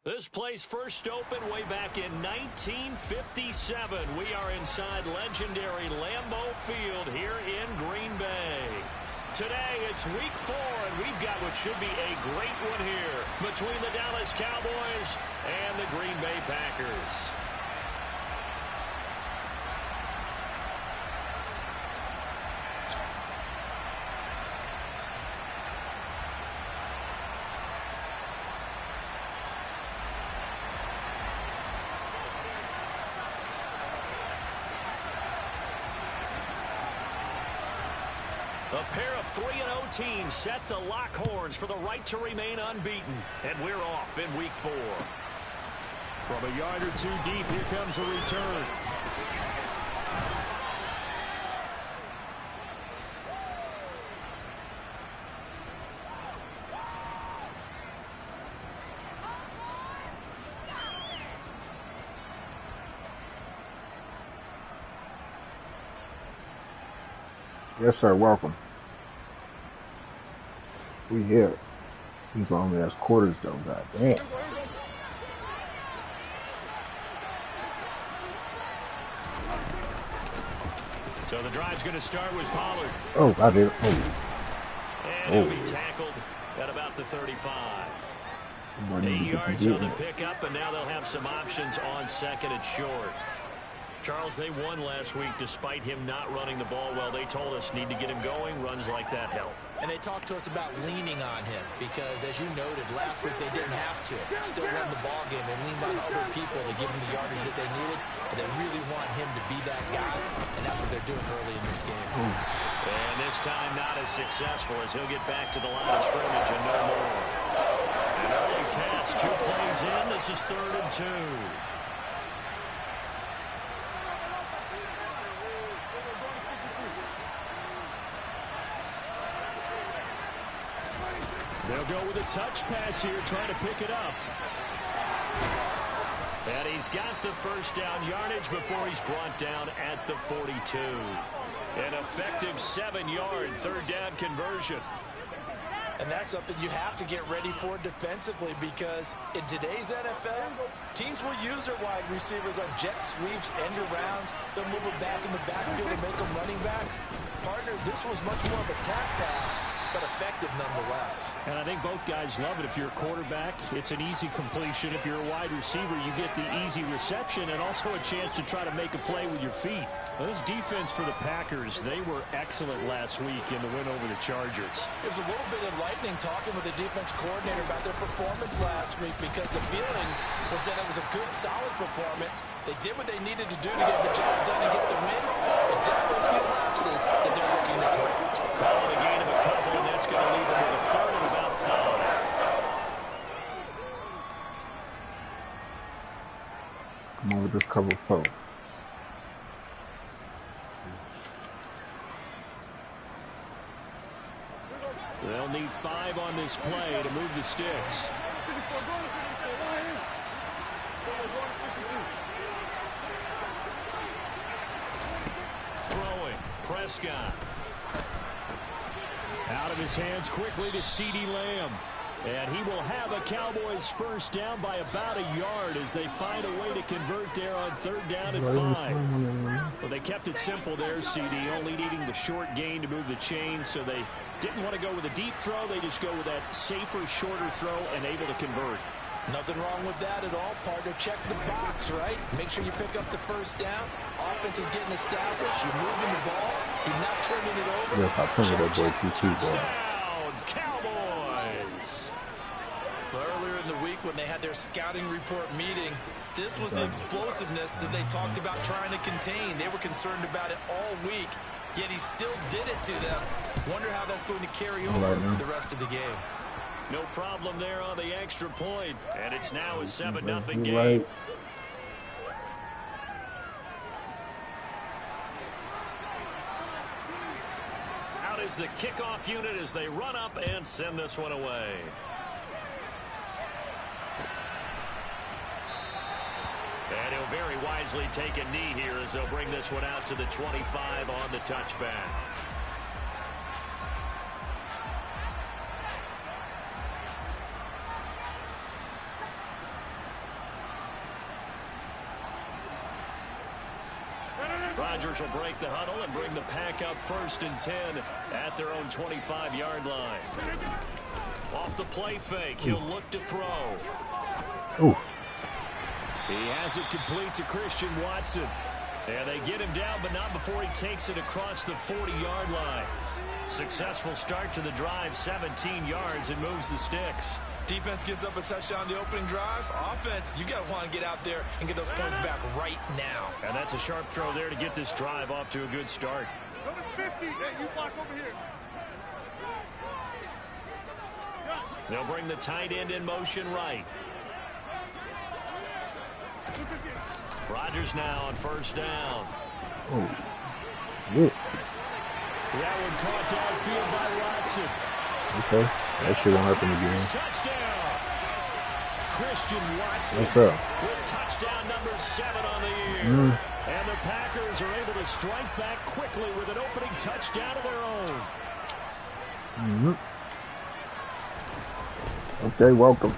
This place first opened way back in 1957. We are inside legendary Lambeau Field here in Green Bay. Today, it's week 4, and we've got what should be a great one here between the Dallas Cowboys and the Green Bay Packers. A pair of 3-0 teams set to lock horns for the right to remain unbeaten. And we're off in week 4. From a yard or two deep, here comes the return. Yes, sir. Welcome. We here. These are only as quarters, though. God damn. So the drive's going to start with Pollard. Oh, I did. Oh. And he'll be tackled at about the 35. 8 yards on the pickup, and now they'll have some options on second and short. Charles, they won last week despite him not running the ball well. They told us need to get him going. Runs like that help. And they talked to us about leaning on him because, as you noted, last week they didn't have to. Still won the ball game. They leaned on other people to give him the yardage that they needed, but they really want him to be that guy, and that's what they're doing early in this game. And this time not as successful as he'll get back to the line of scrimmage and no more. An early test, 2 plays in. This is 3rd and 2. They'll go with a touch pass here, trying to pick it up. And he's got the first down yardage before he's brought down at the 42. An effective 7-yard 3rd down conversion. And that's something you have to get ready for defensively because in today's NFL, teams will use their wide receivers on jet sweeps, end arounds. They'll move it back in the backfield to make them running backs. Partner, this was much more of a tap pass, but effective nonetheless. And I think both guys love it. If you're a quarterback, it's an easy completion. If you're a wide receiver, you get the easy reception and also a chance to try to make a play with your feet. Well, this defense for the Packers, they were excellent last week in the win over the Chargers. It was a little bit enlightening talking with the defense coordinator about their performance last week because the feeling was that it was a good, solid performance. They did what they needed to do to get the job done and get the win. But definitely a few lapses that they're looking to correct. Call it a gain of a couple, and that's going to leave them with a 3rd and about 5. Come on with this cover 4. They'll need 5 on this play to move the sticks. Throwing, Prescott. Out of his hands quickly to CeeDee Lamb. And he will have a Cowboys first down by about a yard as they find a way to convert there on 3rd down and 5. Well, they kept it simple there, CD, only needing the short gain to move the chain, so they didn't want to go with a deep throw. They just go with that safer, shorter throw and able to convert. Nothing wrong with that at all, partner. Check the box, right? Make sure you pick up the first down. Offense is getting established. You're moving the ball. You're not turning it over. Yes, I turn that boy too, boy. Touchdown, Cowboys! Well, earlier in the week when they had their scouting report meeting, this was the explosiveness that they talked about trying to contain. They were concerned about it all week, yet he still did it to them. Wonder how that's going to carry over the rest of the game. No problem there on the extra point, and it's now a 7-0 game. Right. Out is the kickoff unit as they run up and send this one away. And he'll very wisely take a knee here as they'll bring this one out to the 25 on the touchback. Rodgers will break the huddle and bring the pack up 1st and 10 at their own 25-yard line. Off the play fake, he'll look to throw. Ooh. He has it complete to Christian Watson. And they get him down, but not before he takes it across the 40-yard line. Successful start to the drive, 17 yards, and moves the sticks. Defense gives up a touchdown the opening drive. Offense, you got to want to get out there and get those points back right now. And that's a sharp throw there to get this drive off to a good start. Number 50, hey, you block over here. They'll bring the tight end in motion right. Rodgers now on 1st down. Oh. Yeah. That one caught downfield by Watson. Okay. That shit won't happen again. Touchdown. Christian Watson with touchdown number 7 on the year. And the Packers are able to strike back quickly with an opening touchdown of their own. Okay, welcome.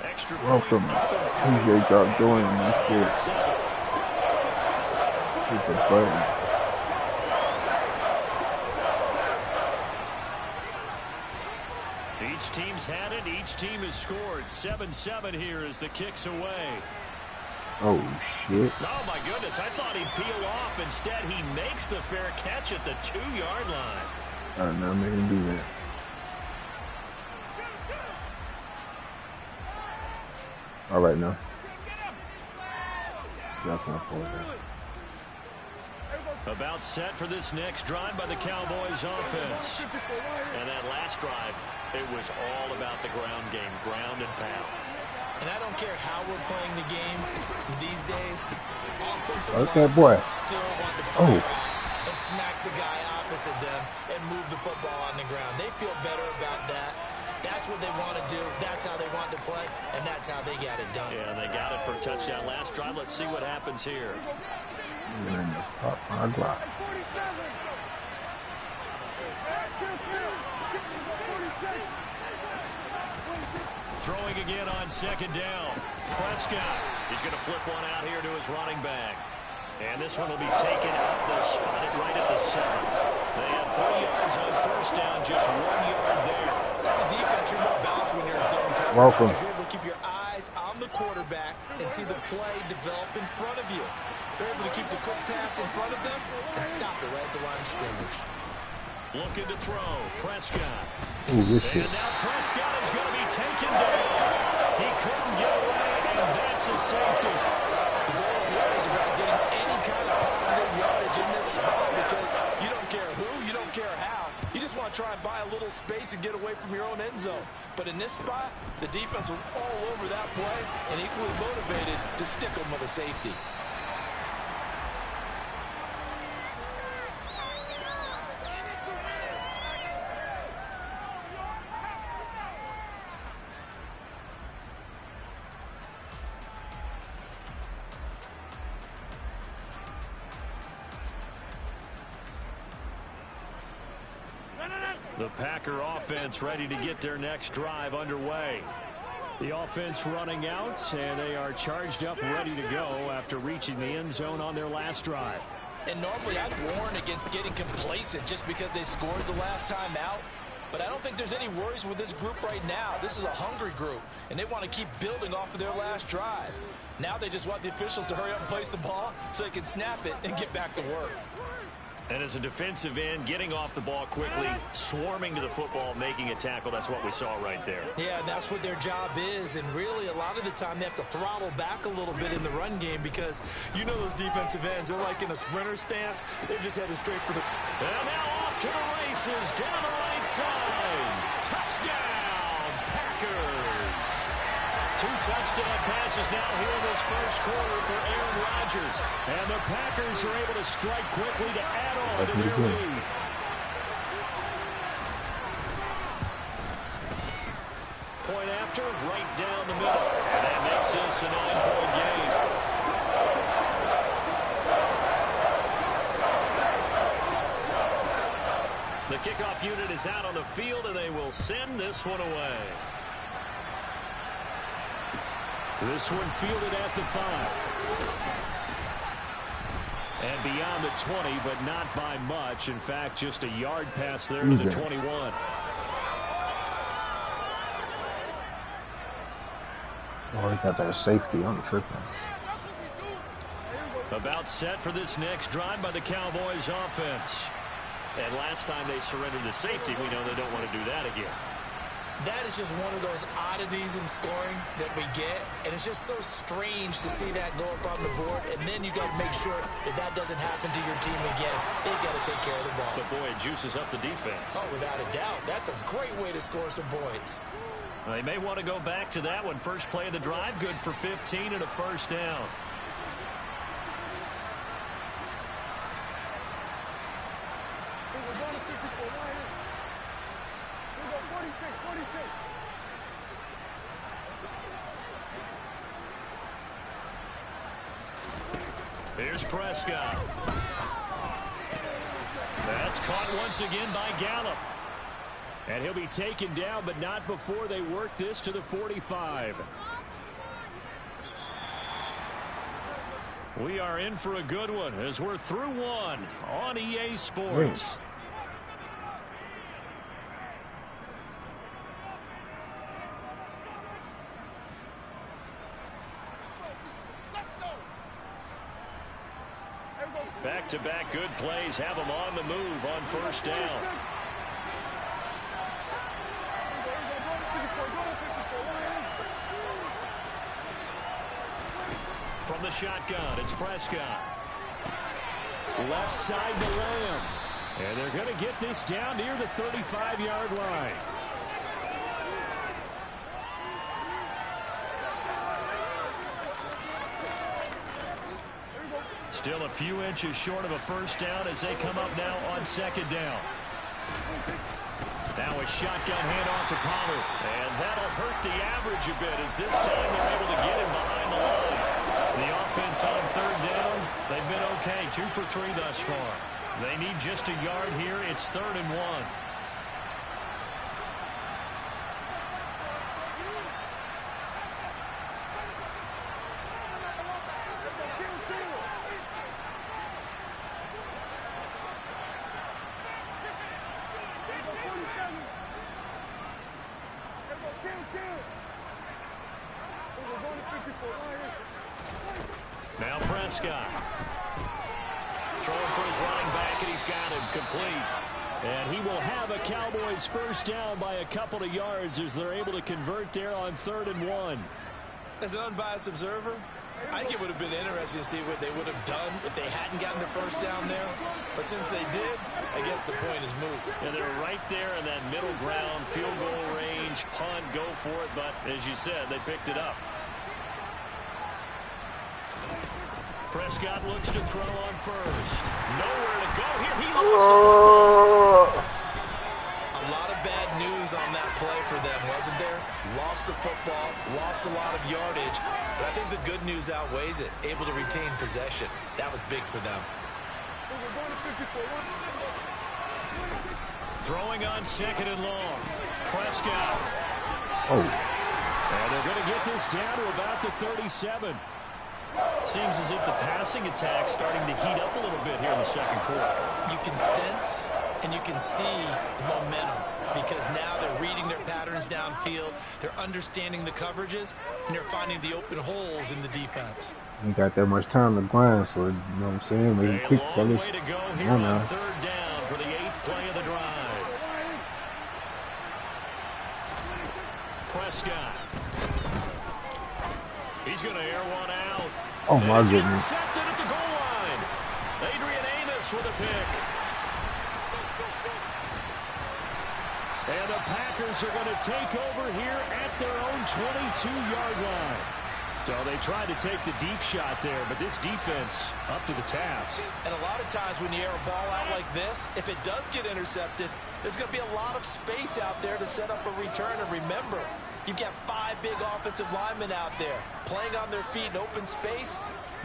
Extra Welcome. Appreciate y'all joining this shit. Hit the button. Each team's had it. Each team has scored. 7-7 here as the kick's away. Oh, shit. Oh, my goodness. I thought he'd peel off. Instead, he makes the fair catch at the 2-yard line. I did not make him do that. All right, now. That's not fault. About set for this next drive by the Cowboys offense. And that last drive, it was all about the ground game, ground and pound. And I don't care how we're playing the game these days. Offensive okay, boy. Still want to fire out and smack the guy opposite them and move the football on the ground. They feel better about that. That's what they want to do. That's how they want to play, and that's how they got it done. Yeah, they got it for a touchdown last drive. Let's see what happens here. Throwing again on 2nd down. Prescott. He's going to flip one out here to his running back. And this one will be taken out. They'll spot it right at the 7. They have 3 yards on 1st down, just 1 yard there. As a defense, you're more balanced when you're in zone coverage. Welcome. You're able to keep your eyes on the quarterback and see the play develop in front of you. They're able to keep the quick pass in front of them and stop it right at the line of scrimmage. Looking to throw. Prescott. Ooh, this shit. And now Prescott is going to be taken down. He couldn't get away, and that's a safety. The goal here is about getting any kind of positive yardage in this spot because you don't care who, you don't care how. You just want to try and buy a little space and get away from your own end zone. But in this spot, the defense was all over that play and equally motivated to stick them with a safety. The Packer offense ready to get their next drive underway. The offense running out, and they are charged up, ready to go after reaching the end zone on their last drive. And normally I'd warn against getting complacent just because they scored the last time out. But I don't think there's any worries with this group right now. This is a hungry group, and they want to keep building off of their last drive. Now they just want the officials to hurry up and place the ball so they can snap it and get back to work. And as a defensive end, getting off the ball quickly, swarming to the football, making a tackle, that's what we saw right there. Yeah, that's what their job is. And really, a lot of the time, they have to throttle back a little bit in the run game because you know those defensive ends, they're like in a sprinter stance. They're just headed straight for the... And now off to the races, down the right side. Touchdown, Packers. 2 touchdown passes now here in this first quarter for Aaron Rodgers. And the Packers are able to strike quickly to add on to their lead. Point after, right down the middle. And that makes this a 9-point game. The kickoff unit is out on the field, and they will send this one away. This one fielded at the 5. And beyond the 20, but not by much. In fact, just a yard pass there to the 21. Oh, he got that safety on the tripping. About set for this next drive by the Cowboys offense. And last time they surrendered the safety, we know they don't want to do that again. That is just one of those oddities in scoring that we get, and it's just so strange to see that go up on the board, and then you got to make sure that that doesn't happen to your team again. They've got to take care of the ball. But boy, it juices up the defense. Oh, without a doubt. That's a great way to score some points. They may want to go back to that one. First play of the drive, good for 15 and a first down. Here's Prescott. That's caught once again by Gallup. And he'll be taken down, but not before they work this to the 45. We are in for a good one as we're through one on EA Sports. Back-to-back good plays have them on the move on first down. From the shotgun, it's Prescott. Left side to Lamb. And they're going to get this down near the 35-yard line. Still a few inches short of a first down as they come up now on second down. Now a shotgun handoff to Pollard. And that'll hurt the average a bit as this time they're able to get him behind the line. The offense on third down, they've been okay. 2 for 3 thus far. They need just a yard here. It's 3rd and 1. Now Prescott. Throwing for his running back, and he's got him complete. And he will have a Cowboys first down by a couple of yards as they're able to convert there on 3rd and 1. As an unbiased observer, I think it would have been interesting to see what they would have done if they hadn't gotten the first down there. But since they did, I guess the point is moot. And they're right there in that middle ground, field goal range, punt, go for it. But as you said, they picked it up. Prescott looks to throw on first. Nowhere to go here. He lost it. A lot of bad news on that play for them, wasn't there? Lost the football, lost a lot of yardage, but I think the good news outweighs it. Able to retain possession. That was big for them. Throwing on 2nd and long. Prescott. Oh. And they're going to get this down to about the 37. Seems as if the passing attack's starting to heat up a little bit here in the second quarter. You can sense and you can see the momentum because now they're reading their patterns downfield, they're understanding the coverages, and they're finding the open holes in the defense. He got that much time to grind, so, you know what I'm saying? Maybe quick, long fellas. way to go here on 3rd down for the 8th play of the drive. Prescott. He's going to air one out. Oh, my goodness. Intercepted at the goal line. Adrian Amos with a pick. And the Packers are going to take over here at their own 22-yard line. So they tried to take the deep shot there, but this defense up to the task. And a lot of times when you air a ball out like this, if it does get intercepted, there's going to be a lot of space out there to set up a return. And remember, you've got 5 big offensive linemen out there playing on their feet in open space.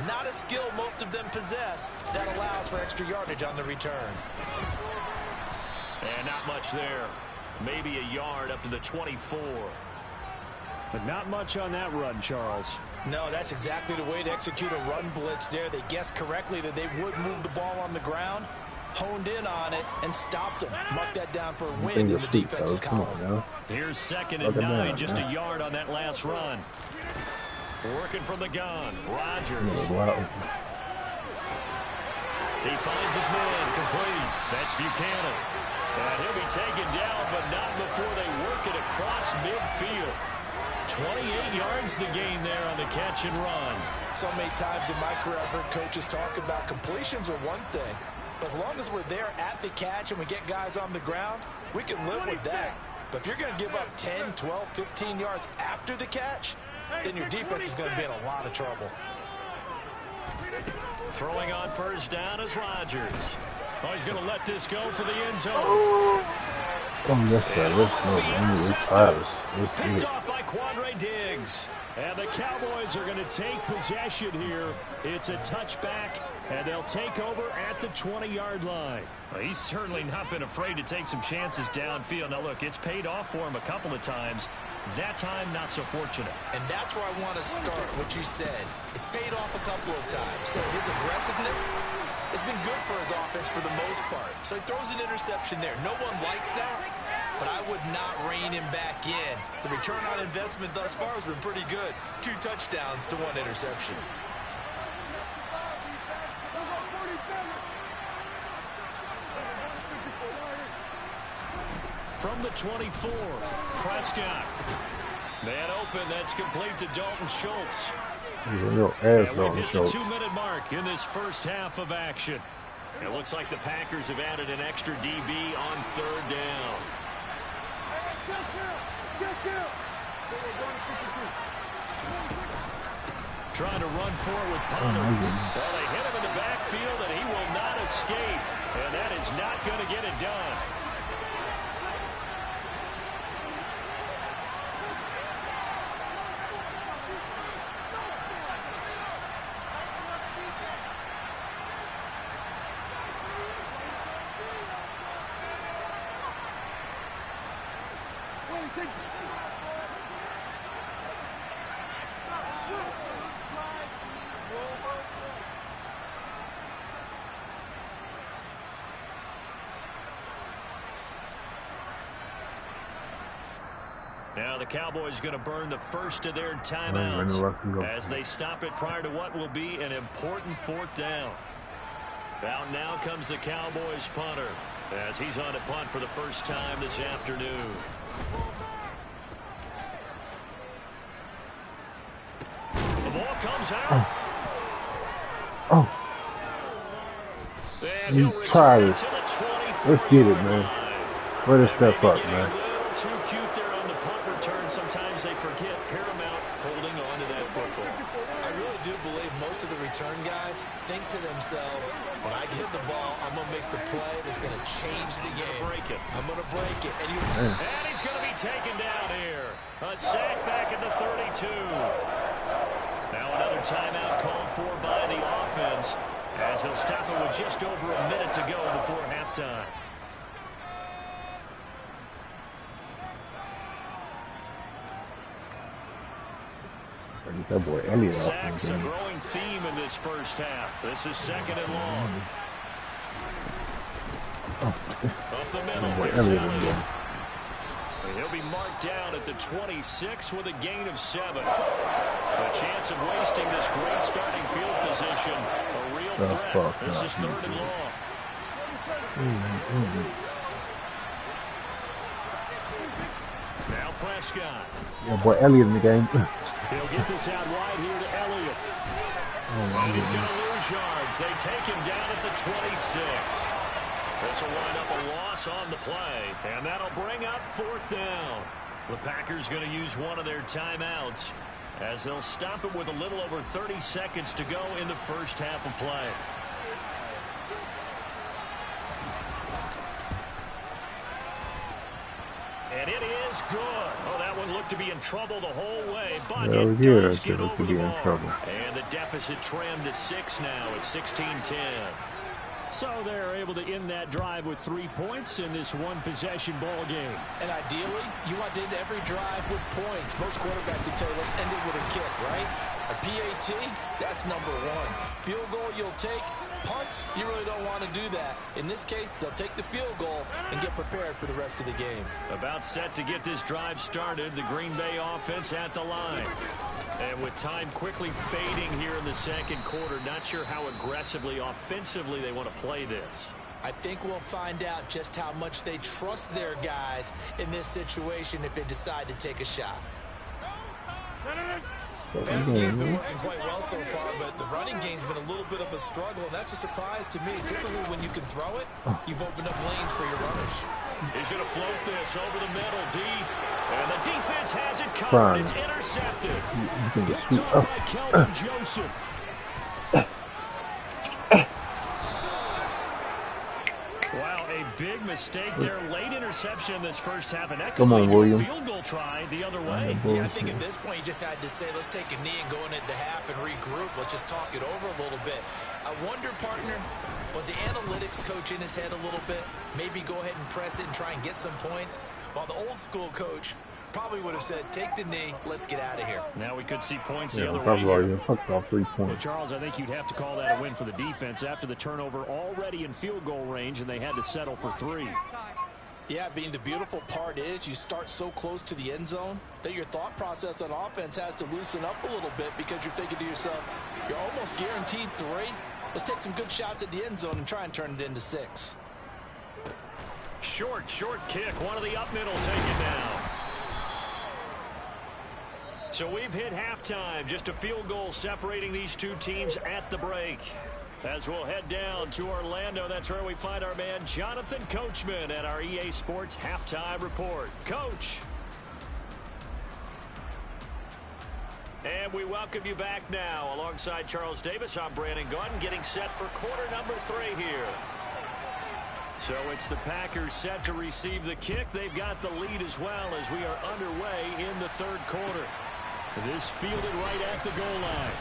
Not a skill most of them possess that allows for extra yardage on the return. And not much there. Maybe a yard up to the 24. But not much on that run, Charles. No, that's exactly the way to execute a run blitz there. They guessed correctly that they would move the ball on the ground, honed in on it, and stopped them. Mark that down for a win in the defense's column. Here's 2nd and 9, just a yard on that last run. Working from the gun, Rodgers. He finds his man, complete. That's Buchanan. And he'll be taken down, but not before they work it across midfield. 28 yards the gain there on the catch and run. So many times in my career I've heard coaches talk about completions are one thing. But as long as we're there at the catch and we get guys on the ground, we can live with that. But if you're going to give up 10, 12, 15 yards after the catch, then your defense is going to be in a lot of trouble. Throwing on first down is Rodgers. Oh, he's going to let this go for the end zone. Yes, sir. Picked off by Quandre Diggs. And the Cowboys are going to take possession here. It's a touchback, and they'll take over at the 20-yard line. Well, he's certainly not been afraid to take some chances downfield. Now, look, it's paid off for him a couple of times. That time, not so fortunate. And that's where I want to start, what you said. It's paid off a couple of times. So his aggressiveness has been good for his offense for the most part. So he throws an interception there. No one likes that, but I would not rein him back in. The return on investment thus far has been pretty good. 2 touchdowns to 1 interception. From the 24, Prescott. Man open, that's complete to Dalton Schultz. And we've hit the 2-minute mark in this first half of action. It looks like the Packers have added an extra DB on 3rd down. Trying to run forward with Potter. Well, they hit him in the backfield, and he will not escape. And that is not going to get it done. Now the Cowboys going to burn the first of their timeouts as they stop it prior to what will be an important 4th down. Out now comes the Cowboys punter as he's on to punt for the first time this afternoon. The ball comes out. And You try this. Let's get it, man. Way to step up, man. Too cute there on the punt return. Sometimes they forget paramount holding on to that football. I really do believe most of the return guys think to themselves, when I get the ball, I'm going to make the play that's going to change the game. I'm going to break it. And he's going to be taken down here. A sack back at the 32. Now another timeout called for by the offense as they'll stop it with just over a minute to go before halftime. That boy Elliott. Sacks a growing theme in this first half. This is 2nd and long. Up the middle. Here's Elliott. He'll be marked down at the 26 with a gain of 7. A chance of wasting this great starting field position. A real threat. This is 3rd and long. Now Prescott. Yeah, boy Elliott in the game. He'll get this out wide here to Elliott. And he's going to lose yards. They take him down at the 26. This will wind up a loss on the play. And that'll bring up 4th down. The Packers going to use one of their timeouts as they'll stop it with a little over 30 seconds to go in the first half of play. And it is good. Oh, that one looked to be in trouble the whole way, but it does get over the ball. And the deficit trimmed to 6 now at 16-10. So they're able to end that drive with 3 points in this one-possession ball game. And ideally, you want to end every drive with points. Most quarterbacks will tell you, let's end it with a kick, right? A PAT, that's number one. Field goal you'll take. Punts, you really don't want to do that. In this case, they'll take the field goal and get prepared for the rest of the game. About set to get this drive started, the Green Bay offense at the line. And with time quickly fading here in the second quarter, not sure how aggressively, offensively they want to play this. I think we'll find out just how much they trust their guys in this situation if they decide to take a shot. The passing game's been working quite well so far, but the running game's been a little bit of a struggle, and that's a surprise to me. Typically, when you can throw it, you've opened up lanes for your runners. He's going to float this over the middle, deep, and the defense has it covered. It's intercepted. Good throw by Kelvin Joseph. Wow, a big mistake there. Late interception in this first half, and that could lead to a field goal try the other way. Yeah, I think at this point you just had to say, let's take a knee and go into the half and regroup. Let's just talk it over a little bit. I wonder, partner, was the analytics coach in his head a little bit? Maybe go ahead and press it and try and get some points, while the old school coach probably would have said, take the knee, let's get out of here. Now we could see points the other way. Off 3 points. Well, Charles, I think you'd have to call that a win for the defense after the turnover already in field goal range, and they had to settle for 3. Yeah, being the beautiful part is you start so close to the end zone that your thought process on offense has to loosen up a little bit because you're thinking to yourself, you're almost guaranteed 3. Let's take some good shots at the end zone and try and turn it into 6. Short kick. One of the up middle taken down. So we've hit halftime. Just a field goal separating these two teams at the break. As we'll head down to Orlando, that's where we find our man Jonathan Coachman at our EA Sports Halftime Report. Coach. And we welcome you back now. Alongside Charles Davis, I'm Brandon Gunn, getting set for quarter number 3 here. So it's the Packers set to receive the kick. They've got the lead as well as we are underway in the third quarter. This fielded right at the goal line.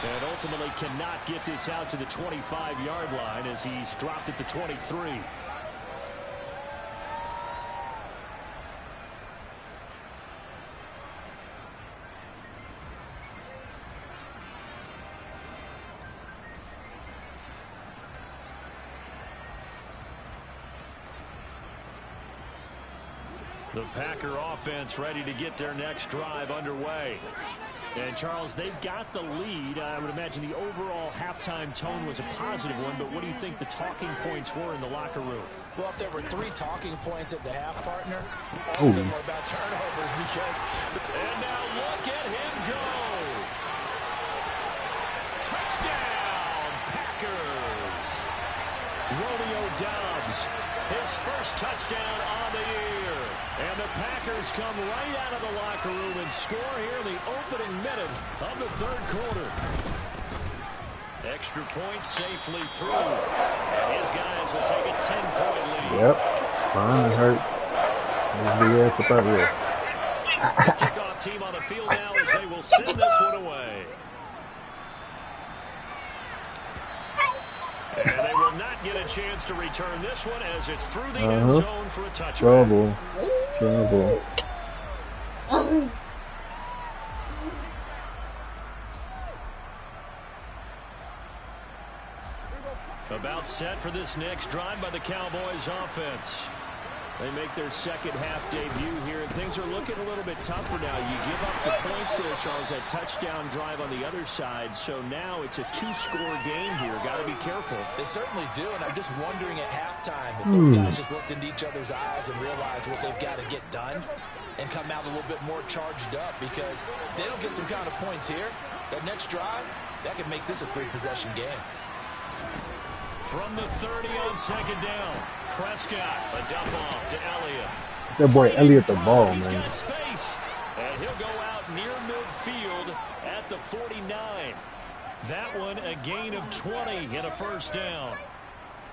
And ultimately cannot get this out to the 25-yard line as he's dropped at the 23. The Packer offense ready to get their next drive underway. And, Charles, they've got the lead. I would imagine the overall halftime tone was a positive one, but what do you think the talking points were in the locker room? Well, if there were 3 talking points at the half, partner, all of them were about turnovers because... And now look at him go. Touchdown, Packers. Romeo Doubs, his first touchdown on the year. And the Packers come right out of the locker room and score here in the opening minute of the third quarter. Extra point safely through. And his guys will take a 10-point lead. Yep. Fine, it hurt. Big ass up out here. The kickoff team on the field now as they will send this one away. And they will not get a chance to return this one as it's through the end zone for a touchdown. Trouble. About set for this next drive by the Cowboys offense. They make their second half debut here, and things are looking a little bit tougher now. You give up the points there, Charles, that touchdown drive on the other side. So now it's a 2-score game here. Got to be careful. They certainly do, and I'm just wondering at halftime if those guys just looked into each other's eyes and realized what they've got to get done and come out a little bit more charged up, because if they don't get some kind of points here, that next drive, that could make this a 3-possession game. From the 30 on second down, Prescott, a dump off to Elliott. That boy Elliott the ball, He's man. got space, and he'll go out near midfield at the 49. That one a gain of 20 and a first down.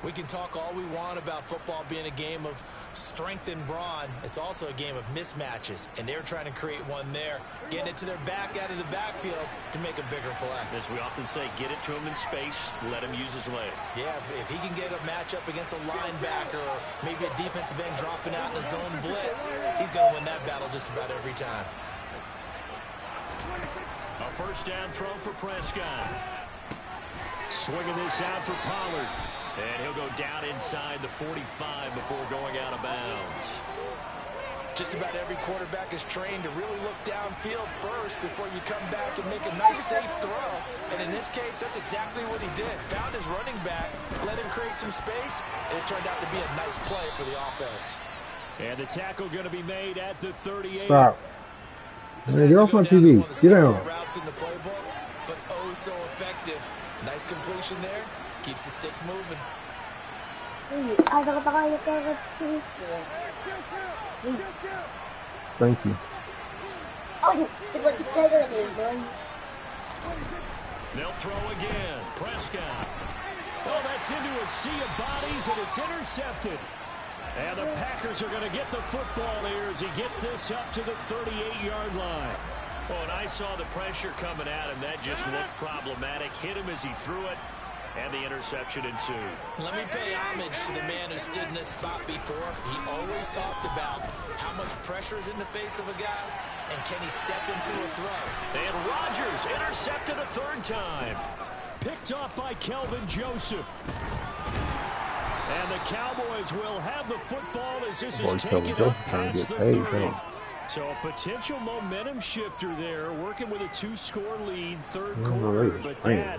We can talk all we want about football being a game of strength and brawn. It's also a game of mismatches, and they're trying to create one there, getting it to their back out of the backfield to make a bigger play. As we often say, get it to him in space, let him use his leg. Yeah, if he can get a matchup against a linebacker or maybe a defensive end dropping out in a zone blitz, he's going to win that battle just about every time. A first down throw for Prescott. Swinging this out for Pollard. And he'll go down inside the 45 before going out of bounds. Just about every quarterback is trained to really look downfield first before you come back and make a nice, safe throw. And in this case, that's exactly what he did. Found his running back, let him create some space, and it turned out to be a nice play for the offense. And the tackle going to be made at the 38. Stop. Hey, get off my TV. Get down. Routes in the playbook, but oh so effective. Nice completion there. Keeps the sticks moving. Thank you. They'll throw again. Prescott. Oh, that's into a sea of bodies, and it's intercepted. And the Packers are going to get the football here as he gets this up to the 38-yard line. Oh, and I saw the pressure coming at him. That just looked problematic. Hit him as he threw it, and the interception ensued. Let me pay homage to the man who stood in this spot before. He always talked about how much pressure is in the face of a guy, and can he step into a throw. And Rodgers intercepted a third time. Picked off by Kelvin Joseph. And the Cowboys will have the football as this is taken up past the 30. So a potential momentum shifter there, working with a 2-score lead, third quarter, but that,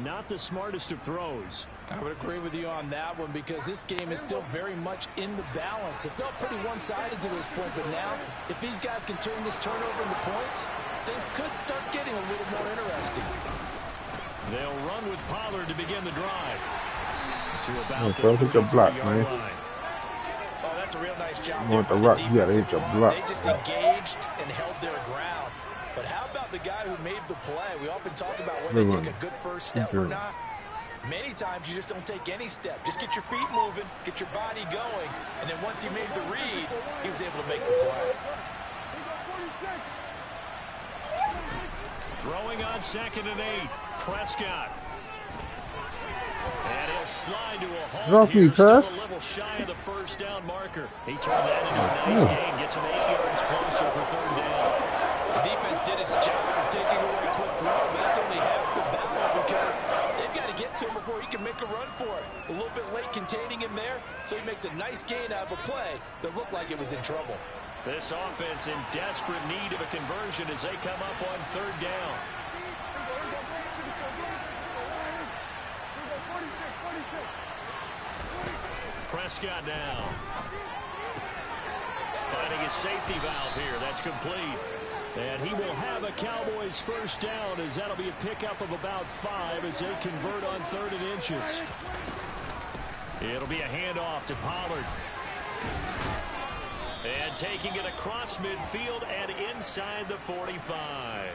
not the smartest of throws. I would agree with you on that one because this game is still very much in the balance. It felt pretty one-sided to this point, but now, if these guys can turn this turnover into points, things could start getting a little more interesting. They'll run with Pollard to begin the drive. To about the 40-yard line. Oh, that's a real nice job. You want the rock, you gotta hit your block. They just engaged and held their ground. But how about the guy who made the play? We often talk about whether they take a good first step or not. Many times you just don't take any step. Just get your feet moving, get your body going, and then once he made the read, he was able to make the play. Throwing on 2nd and 8. Prescott. And he'll slide to a hole here, still a little shy of the first down marker. He turned that into a nice gain, gets him 8 yards closer for 3rd down. The defense did its job of taking away a quick throw, but that's only half the battle because they've got to get to him before he can make a run for it. A little bit late containing him there, so he makes a nice gain out of a play that looked like it was in trouble. This offense in desperate need of a conversion as they come up on 3rd down. Prescott now. Finding his safety valve here. That's complete. And he will have a Cowboys first down as that'll be a pickup of about 5 as they convert on 3rd and inches. It'll be a handoff to Pollard. And taking it across midfield and inside the 45.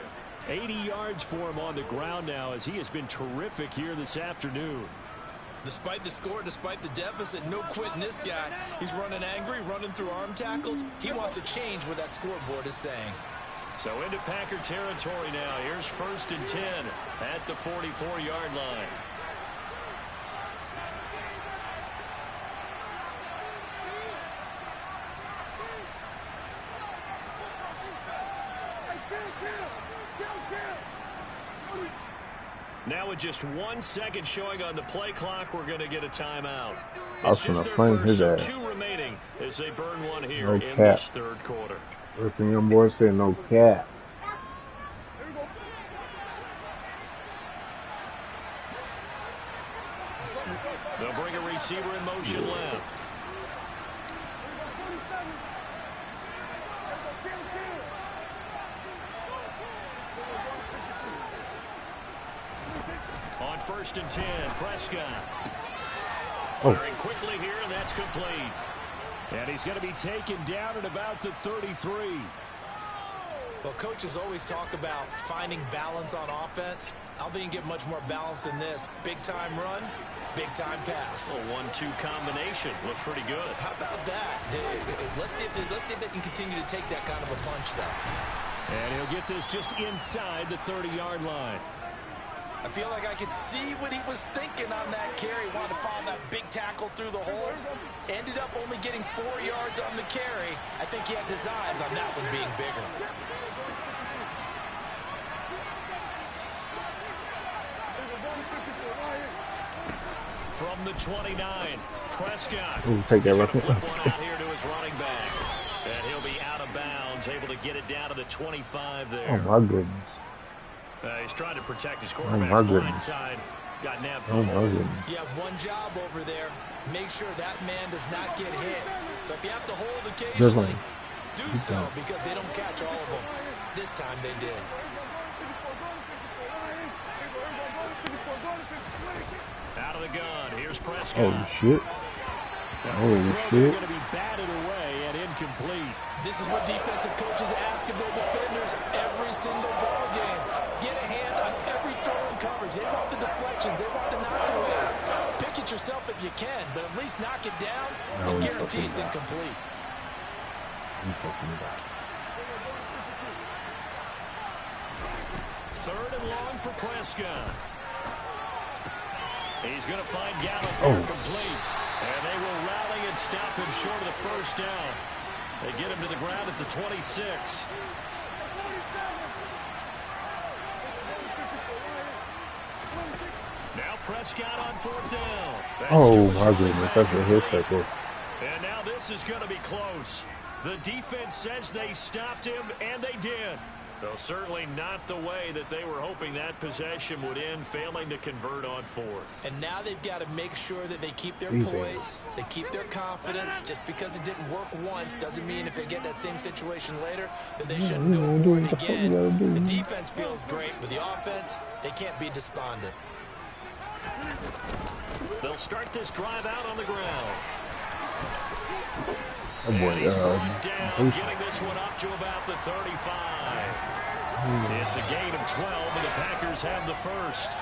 80 yards for him on the ground now as he has been terrific here this afternoon. Despite the score, despite the deficit, no quitting this guy. He's running angry, running through arm tackles. He wants to change what that scoreboard is saying. So into Packer territory now. Here's 1st and 10 at the 44-yard line. Now with just 1 second showing on the play clock, we're going to get a timeout. It's just their first, so 2 remaining as they burn one here in this 3rd quarter. Listen, young boy said no cap. They'll bring a receiver in motion left. On 1st and 10, Prescott. Firing quickly here, and that's complete. And he's going to be taken down at about the 33. Well, coaches always talk about finding balance on offense. I don't think you can get much more balance than this. Big-time run, Big-time pass. A 1-2 combination. Looked pretty good. How about that? Let's see if they can continue to take that kind of a punch, though. And he'll get this just inside the 30-yard line. I feel like I could see what he was thinking on that carry. Wanted to follow that big tackle through the hole. Ended up only getting 4 yards on the carry. I think he had designs on that one being bigger. From the 29, Prescott. Ooh, take that flip record. one out here to his running back. And he'll be out of bounds, able to get it down to the 25 there. Oh, my goodness. He's trying to protect his Oh, quarterback's my blind goodness. side. Got nabbed Oh, for my goodness. You have one job over there. Make sure that man does not get hit. So if you have to hold occasionally, do so because they don't catch all of them. This time they did. Out of the gun. Here's Prescott. Holy shit. Holy They're shit. going to be batted away and incomplete. This is what defensive coaches ask of their defenders every single ball game. Get a hand on every throw in coverage. They want the deflections. They want the knockaways. Pick it yourself if you can, but at least knock it down and guarantee it's incomplete. Third and long for Prescott. He's going to find Gallup complete. And they will rally and stop him short of the first down. They get him to the ground at the 26. Now Prescott on fourth down. That's Oh, my goodness. That's a hit tackle. And now this is going to be close. The defense says they stopped him, and they did. Though certainly not the way that they were hoping that possession would end, failing to convert on fourth. And now they've got to make sure that they keep their poise, they keep their confidence. Just because it didn't work once doesn't mean if they get that same situation later that they shouldn't go for it again. The defense feels great, but the offense, they can't be despondent. They'll start this drive out on the ground. Oh, boy. And he's brought down, getting this one up to about the 35. It's a gain of 12, and the Packers have the first.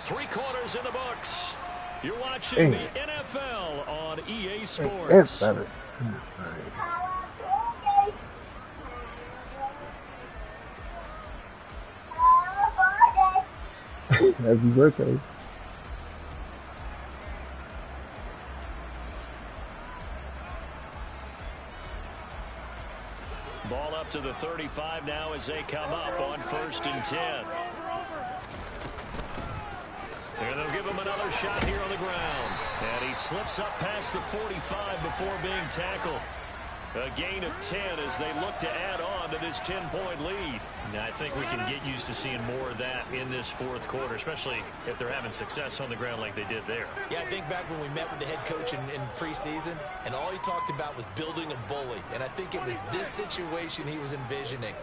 3 quarters in the books. You're watching the NFL on EA Sports. It's better. Happy birthday. Ball up to the 35 now as they come up on 1st and 10. And they'll give him another shot here on the ground. And he slips up past the 45 before being tackled. A gain of 10 as they look to add on to this 10-point lead. Now, I think we can get used to seeing more of that in this 4th quarter, especially if they're having success on the ground like they did there. Yeah, I think back when we met with the head coach in preseason, and all he talked about was building a bully. And I think it was this situation he was envisioning.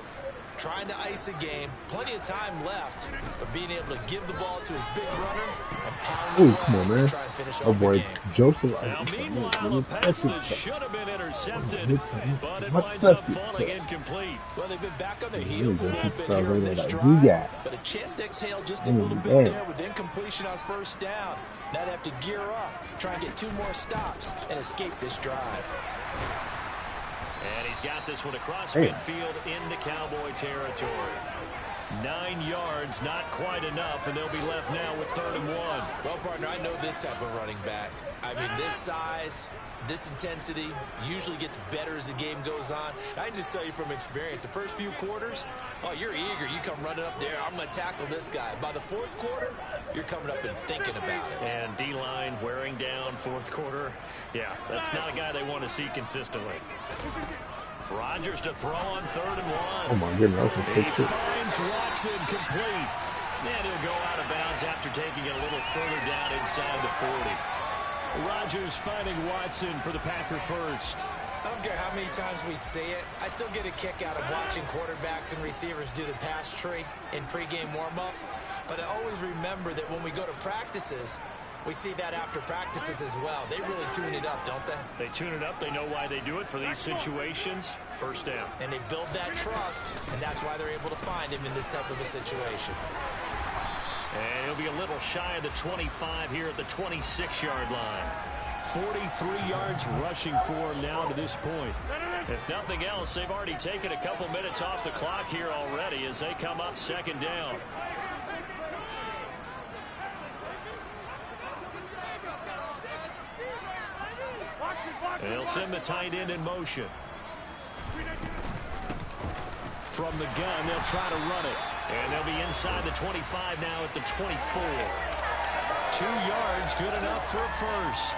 Trying to ice a game, plenty of time left, but being able to give the ball to his big runner and pound Ooh, the come on, man. try and finish Oh, off boy. the game. Joseph. Now, meanwhile, a pass that should have been intercepted, but it winds up falling incomplete. Well, they've been back on their heels a little bit here in this drive, but a chance to exhale just a little bit there with incompletion on 1st down. Now they have to gear up, try and get 2 more stops, and escape this drive. And he's got this one across midfield into Cowboy territory. 9 yards, not quite enough, and they'll be left now with 3rd and 1. Well, partner, I know this type of running back. I mean, this size, this intensity usually gets better as the game goes on. I can just tell you from experience, the first few quarters, oh, you're eager. You come running up there, I'm going to tackle this guy. By the 4th quarter, you're coming up and thinking about it. And D-line wearing down 4th quarter. Yeah, that's not a guy they want to see consistently. Rodgers to throw on 3rd and 1. Oh, my goodness. He finds Watson complete. And he'll go out of bounds after taking it a little further down inside the 40. Rodgers finding Watson for the Packer first. I don't care how many times we say it, I still get a kick out of watching quarterbacks and receivers do the pass tree in pregame warm-up. But I always remember that when we go to practices, we see that after practices as well. They really tune it up, don't they? They tune it up. They know why they do it for these situations. 1st down. And they build that trust, and that's why they're able to find him in this type of a situation. And he'll be a little shy of the 25 here at the 26-yard line. 43 yards rushing for him now to this point. If nothing else, they've already taken a couple minutes off the clock here already as they come up second down. And they'll send the tight end in motion. From the gun, they'll try to run it. And they'll be inside the 25 now at the 24. 2 yards, good enough for a first.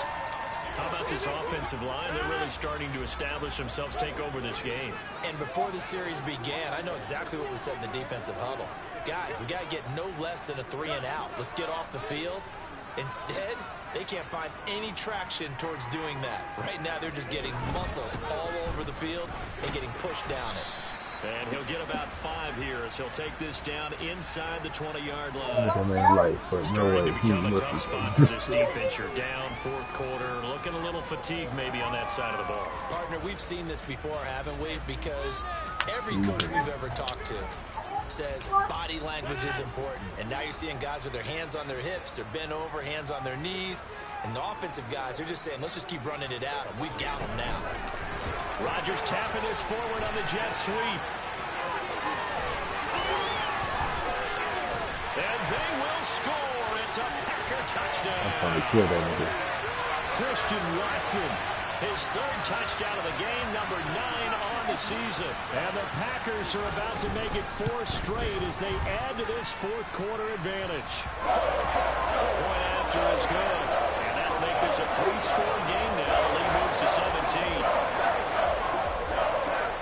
How about this offensive line? They're really starting to establish themselves, take over this game. And before the series began, I know exactly what we said in the defensive huddle. Guys, we got to get no less than a 3 and out. Let's get off the field. Instead, they can't find any traction towards doing that. Right now, they're just getting muscle all over the field and getting pushed down it. And he'll get about 5 here as he'll take this down inside the 20-yard line. Starting to become a tough spot for this defense. You're down fourth quarter, looking a little fatigued maybe on that side of the ball. Partner, we've seen this before, haven't we? Because every coach we've ever talked to says body language is important. And now you're seeing guys with their hands on their hips, they're bent over, hands on their knees. And the offensive guys, they're just saying, let's just keep running it out, and we've got them now. Rodgers tapping this forward on the jet sweep. And they will score. It's a Packer touchdown. Christian Watson, his 3rd touchdown of the game, number 9 on the season. And the Packers are about to make it 4 straight as they add to this fourth quarter advantage. Point after is good. And that'll make this a 3-score game now. The lead moves to 17.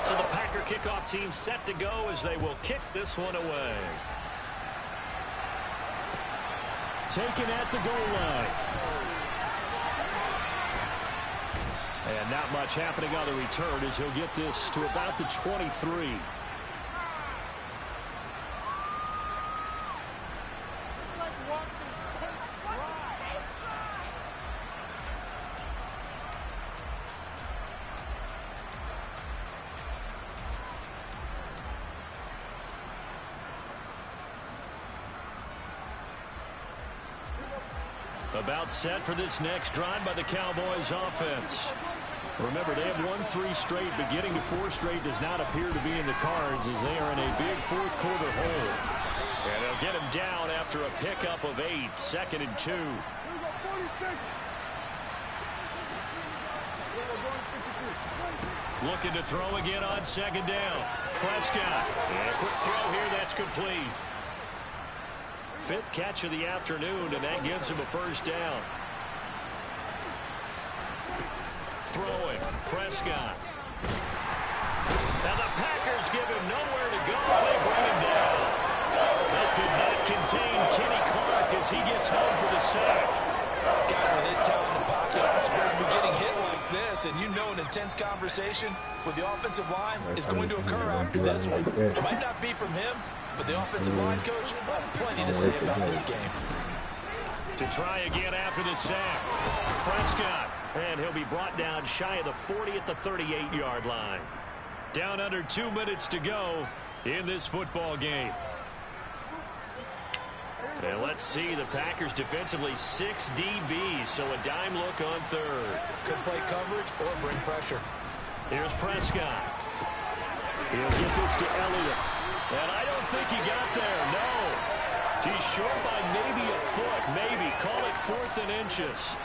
So the Packer kickoff team set to go as they will kick this one away. Taken at the goal line. And not much happening on the return as he'll get this to about the 23. About set for this next drive by the Cowboys offense. Remember, they have won 3 straight, but getting to 4 straight does not appear to be in the cards as they are in a big fourth quarter hole. And they'll get him down after a pickup of 8, 2nd and 2. Looking to throw again on 2nd down. Prescott. And a quick throw here, that's complete. 5th catch of the afternoon, and that gives him a first down. Throwing, Prescott. Now the Packers give him nowhere to go. They bring him down. That could not contain Kenny Clark as he gets home for the sack. Guys with his talent in the pocket aren't supposed to be getting hit like this, and you know an intense conversation with the offensive line is going to occur after this one. It might not be from him, but the offensive line coach will have plenty to say about this game. To try again after the sack. Prescott. And he'll be brought down shy of the 40 at the 38-yard line. Down under 2 minutes to go in this football game. And let's see, the Packers defensively 6 DBs, so a dime look on 3rd. Could play coverage or bring pressure. Here's Prescott. He'll get this to Elliott. And I don't think he got there, no. He's short by maybe a foot, maybe. Call it 4th and inches.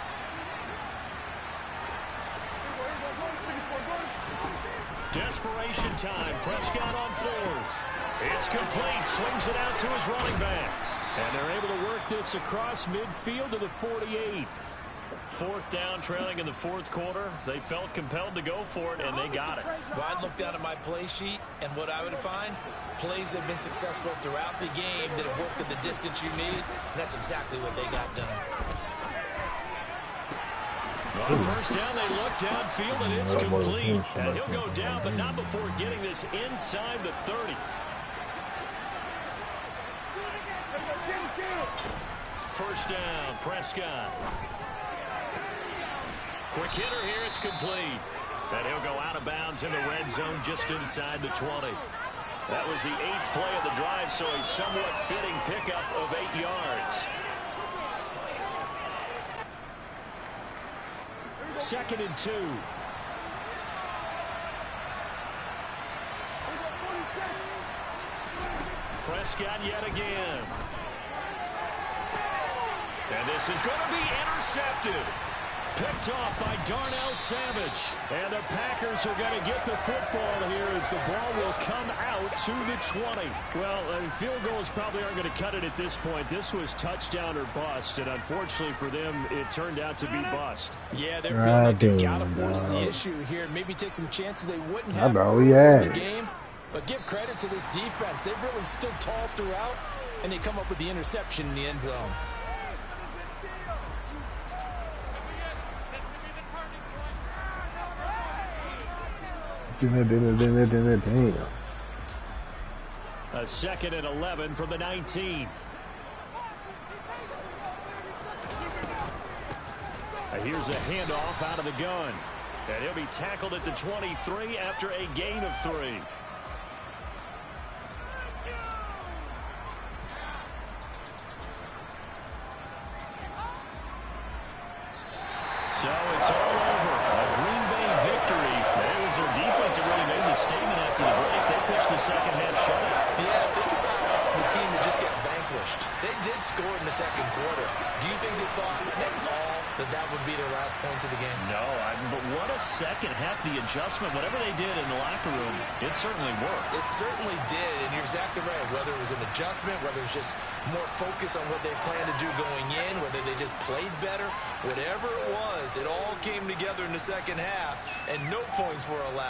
Desperation time. Prescott on 4th. It's complete. Swings it out to his running back. And they're able to work this across midfield to the 48. 4th down, trailing in the fourth quarter. They felt compelled to go for it, and they got it. Well, I'd look down at my play sheet, and what I would find, plays have been successful throughout the game that have worked at the distance you need, and that's exactly what they got done. On first down, they look downfield, and it's complete. And he'll go down, but not before getting this inside the 30. First down, Prescott. Quick hitter here, it's complete. And he'll go out of bounds in the red zone just inside the 20. That was the 8th play of the drive, so a somewhat fitting pickup of 8 yards. 2nd and 2. Prescott yet again. And this is going to be intercepted. Picked off by Darnell Savage. And the Packers are going to get the football here as the ball will come out to the 20. Well, field goals probably aren't going to cut it at this point. This was touchdown or bust, and unfortunately for them, it turned out to be bust. Yeah, they're feeling like they got to force the issue here and maybe take some chances they wouldn't have in the game. But give credit to this defense. They've really stood tall throughout, and they come up with the interception in the end zone. Damn. A 2nd and 11 from the 19. Here's a handoff out of the gun. And he'll be tackled at the 23 after a gain of 3. So it's all over. A Green Bay victory. That was their defense that really made the statement after the break. They pitched the second half shutout. Yeah, think about the team that just got vanquished. They did score in the second quarter. Do you think they thought that would be their last points of the game? No, but what a second half. The adjustment, whatever they did in the locker room, it certainly worked. It certainly did, and you're exactly right. Whether it was an adjustment, whether it was just more focus on what they planned to do going in, whether they just played better, whatever it was, it all came together in the second half, and no points were allowed.